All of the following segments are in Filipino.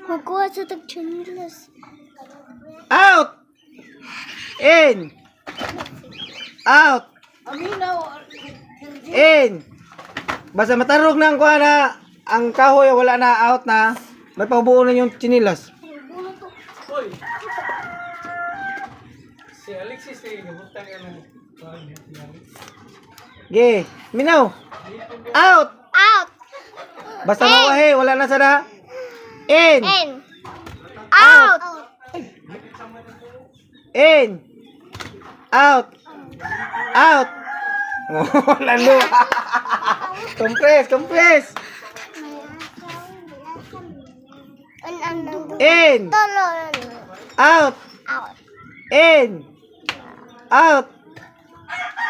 Magkuha sa tag-chinilas. Out! In! Out! In! Basta matarog na ang kuha na ang kahoy wala na, out na. May pabuo na yung chinilas. Hoy. Si Alexis ay gabutang yan. Ge, minaw. Out! Out! Basta mawahe, wala na sana. In! In! Out! In! Out! Out! Oh, lalo. Compress! In! Out! Out! In! Out!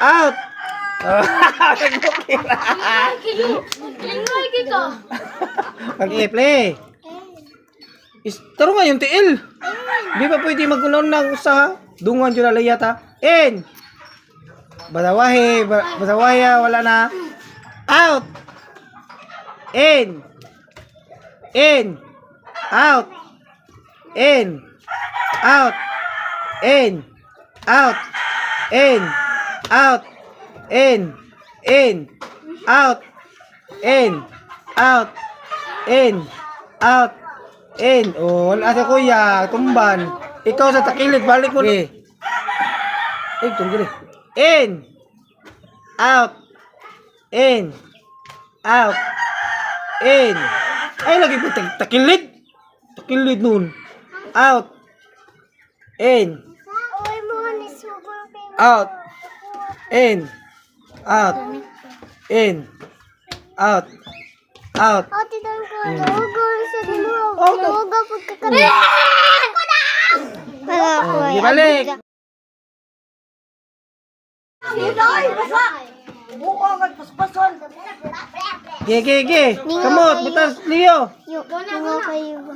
Out! Oh, Lingay kita. Mag-i-play. Taro nga yung tiil. Di ba pwede magunaw ng usaha? Dungan dyan na yata. In! Basawahe, wala na. Out! In! In! Out! In! Out! In! Out! In! Out! In! In! Out! In! Out! In! Out! In! Oh, wala sa kuya. Tumban. Ikaw sa takilid. Balik mo. Okay. In! Out! In! Out! In! Ay, lagi po takilid. Takilid nun. Out! In! Out! In! Out! In! Out! Out! Ate, tayo ko. Lugo sa dimo. Oh, Lugo pagkakaroon. Oh, di balik. Ge. Kamot, butas, Leo. Lingaw kayo ba?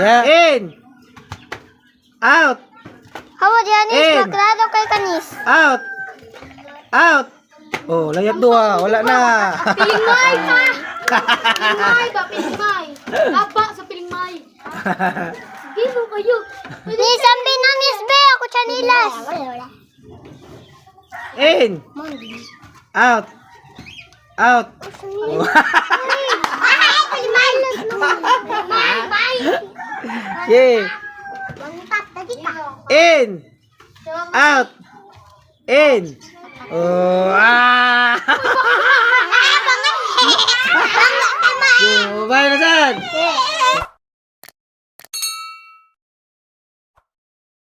Yeah. In! Out! Hawa Janis, In. magrado kay kanis. Out! Out! Oh, layat dua. Wala na. Pilingmay ka! Pilingmay ba? Pilingmay. Lapa sa pilingmay. Sige mo kayo. Ni sambi nangis be ako chanilas. In! Out! Out! Yeah. In! Out! In! Oh, ah! Bye na dyan!